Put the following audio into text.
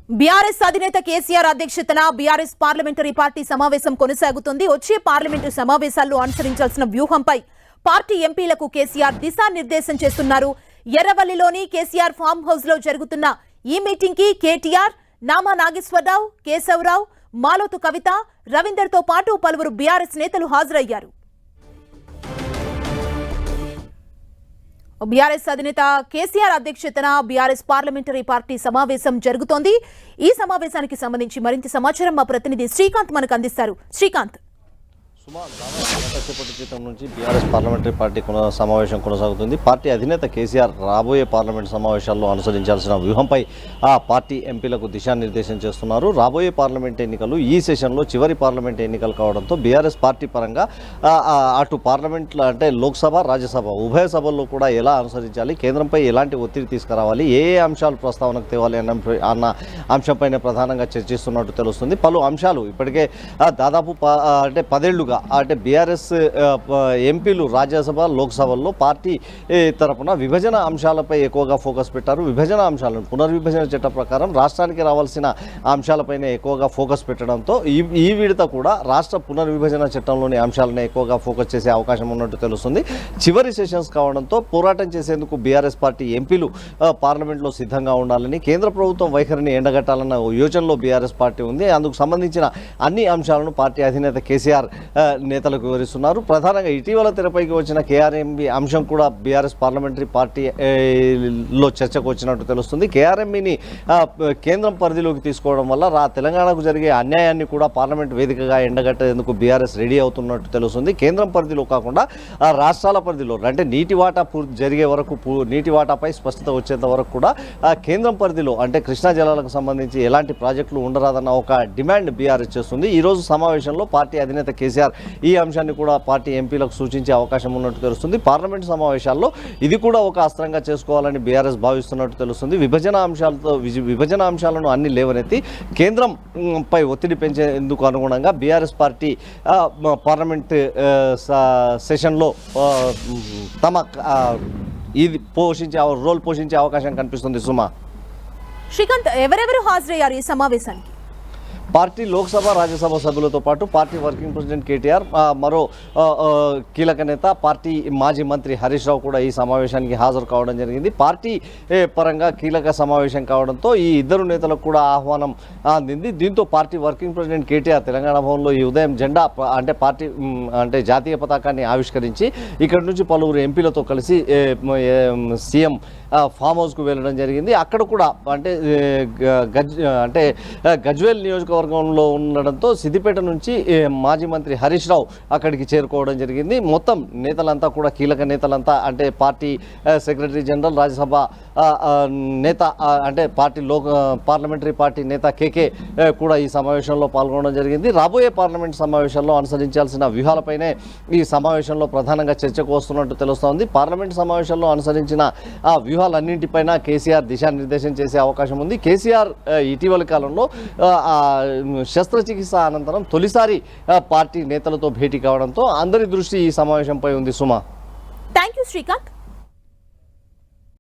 BRS అధినేత కేసీఆర్ అధ్యక్షతన BRS parliamentary party సమావేశం కొనసాగుతుంది. వచ్చే పార్లమెంటు సమావేశాల్లో అనుసరించాల్సిన వ్యూహంపై పార్టీ ఎంపీలకు కేసీఆర్ దిశానిర్దేశం చేస్తున్నారు. ఎర్రవల్లిలోని కేసీఆర్ ఫామ్ హౌస్ లో జరుగుతున్న ఈ మీటింగ్ కి కేటీఆర్, నామా నాగేశ్వరరావు, కేశవరావు, మాలోతు కవిత, రవీందర్ తో పాటు పలువురు బీఆర్ఎస్ నేతలు హాజరయ్యారు. బీఆర్ఎస్ అధినేత కేసీఆర్ అధ్యక్షతన బీఆర్ఎస్ పార్లమెంటరీ పార్టీ సమావేశం జరుగుతోంది. ఈ సమావేశానికి సంబంధించి మరింత సమాచారం మా ప్రతినిధి శ్రీకాంత్ మనకు అందిస్తారు. శ్రీకాంత్, సేపటి క్రితం నుంచి బీఆర్ఎస్ పార్లమెంటరీ పార్టీ సమావేశం కొనసాగుతుంది. పార్టీ అధినేత కేసీఆర్ రాబోయే పార్లమెంట్ సమావేశాల్లో అనుసరించాల్సిన వ్యూహంపై ఆ పార్టీ ఎంపీలకు దిశానిర్దేశం చేస్తున్నారు. రాబోయే పార్లమెంట్ ఎన్నికలు ఈ సెషన్లో చివరి పార్లమెంట్ ఎన్నికలు కావడంతో బీఆర్ఎస్ పార్టీ పరంగా అటు పార్లమెంట్లో అంటే లోక్సభ, రాజ్యసభ ఉభయ సభల్లో కూడా ఎలా అనుసరించాలి, కేంద్రంపై ఎలాంటి ఒత్తిడి తీసుకురావాలి, ఏ అంశాలు ప్రస్తావనకు తేవాలి అన్న అంశంపైనే ప్రధానంగా చర్చిస్తున్నట్టు తెలుస్తుంది. పలు అంశాలు ఇప్పటికే దాదాపు అంటే 10 ఏళ్లుగా అంటే బీఆర్ఎస్ ఎంపీలు రాజ్యసభ, లోక్సభల్లో పార్టీ తరపున విభజన అంశాలపై ఎక్కువగా ఫోకస్ పెట్టారు. విభజన అంశాలను పునర్విభజన చట్టం ప్రకారం రాష్ట్రానికి రావాల్సిన అంశాలపైనే ఎక్కువగా ఫోకస్ పెట్టడంతో ఈ విడత కూడా రాష్ట్ర పునర్విభజన చట్టంలోని అంశాలనే ఎక్కువగా ఫోకస్ చేసే అవకాశం ఉన్నట్టు తెలుస్తుంది. చివరి సెషన్స్ కావడంతో పోరాటం చేసేందుకు బీఆర్ఎస్ పార్టీ ఎంపీలు పార్లమెంట్లో సిద్ధంగా ఉండాలని, కేంద్ర ప్రభుత్వం వైఖరిని ఎండగట్టాలన్న యోచనలో బీఆర్ఎస్ పార్టీ ఉంది. అందుకు సంబంధించిన అన్ని అంశాలను పార్టీ అధినేత కేసీఆర్ నేతలకు వివరిస్తున్నారు. ప్రధానంగా ఇటీవల తెరపైకి వచ్చిన కేఆర్ఎంబీ అంశం కూడా బీఆర్ఎస్ పార్లమెంటరీ పార్టీలో చర్చకు వచ్చినట్టు తెలుస్తుంది. కేఆర్ఎంబీని కేంద్రం పరిధిలోకి తీసుకోవడం వల్ల తెలంగాణకు జరిగే అన్యాయాన్ని కూడా పార్లమెంట్ వేదికగా ఎండగట్టేందుకు బీఆర్ఎస్ రెడీ అవుతున్నట్టు తెలుస్తుంది. కేంద్రం పరిధిలో కాకుండా రాష్ట్రాల పరిధిలో అంటే నీటి వాటా జరిగే వరకు, నీటి వాటాపై స్పష్టత వచ్చేంత వరకు కూడా కేంద్రం పరిధిలో అంటే కృష్ణా జలాలకు సంబంధించి ఎలాంటి ప్రాజెక్టులు ఉండరాదన్న ఒక డిమాండ్ బీఆర్ఎస్ చేస్తుంది. ఈరోజు సమావేశంలో పార్టీ అధినేత కేసీఆర్ ఈ అంశాన్ని కూడా పార్టీ ఎంపీలకు సూచించే అవకాశం ఉన్నట్టు తెలుస్తుంది. పార్లమెంటు సమావేశాల్లో ఇది కూడా ఒక అస్త్రంగా చేసుకోవాలని బీఆర్ఎస్ భావిస్తున్నట్టు తెలుస్తుంది. విభజన అంశాలను అన్ని లేవనెత్తి కేంద్రంపై ఒత్తిడి పెంచేందుకు అనుగుణంగా బీఆర్ఎస్ పార్టీ పార్లమెంట్ సెషన్లో తమ ఇది రోల్ పోషించే అవకాశం కనిపిస్తుంది. సుమా, శ్రీకాంత్, ఎవరెవరు హాజరయ్యారు ఈ సమావేశానికి? పార్టీ లోక్సభ, రాజ్యసభ సభ్యులతో పాటు పార్టీ వర్కింగ్ ప్రెసిడెంట్ కేటీఆర్, మరో కీలక నేత పార్టీ మాజీ మంత్రి హరీష్ రావు కూడా ఈ సమావేశానికి హాజరు కావడం జరిగింది. పార్టీ పరంగా కీలక సమావేశం కావడంతో ఈ ఇద్దరు నేతలకు కూడా ఆహ్వానం అందింది. దీంతో party working president KTR Telangana భవన్లో ఈ ఉదయం జెండా అంటే పార్టీ అంటే జాతీయ పతాకాన్ని ఆవిష్కరించి ఇక్కడి నుంచి పలువురు ఎంపీలతో కలిసి సీఎం ఫామ్ హౌస్కు వెళ్ళడం జరిగింది. అక్కడ కూడా అంటే గజ్వేల్ నియోజకవర్గంలో ఉండడంతో సిద్దిపేట నుంచి మాజీ మంత్రి హరీష్ రావు అక్కడికి చేరుకోవడం జరిగింది. మొత్తం నేతలంతా కూడా కీలక నేతలంతా అంటే పార్టీ సెక్రటరీ జనరల్, రాజ్యసభ నేత అంటే పార్లమెంటరీ పార్టీ నేత కేకే కూడా ఈ సమావేశంలో పాల్గొనడం జరిగింది. రాబోయే పార్లమెంట్ సమావేశాల్లో అనుసరించాల్సిన వ్యూహాలపైనే ఈ సమావేశంలో ప్రధానంగా చర్చకు వస్తున్నట్టు తెలుస్తోంది. పార్లమెంట్ సమావేశాల్లో అనుసరించిన ఆ వ్యూహాలన్నింటిపైన కేసీఆర్ దిశానిర్దేశం చేసే అవకాశం ఉంది. కేసీఆర్ ఇటీవల కాలంలో శస్త్రచికిత్స అనంతరం తొలిసారి పార్టీ నేతలతో భేటీ కావడంతో అందరి దృష్టి ఈ సమావేశంపై ఉంది. సుమా, థ్యాంక్ యూ శ్రీకాంత్.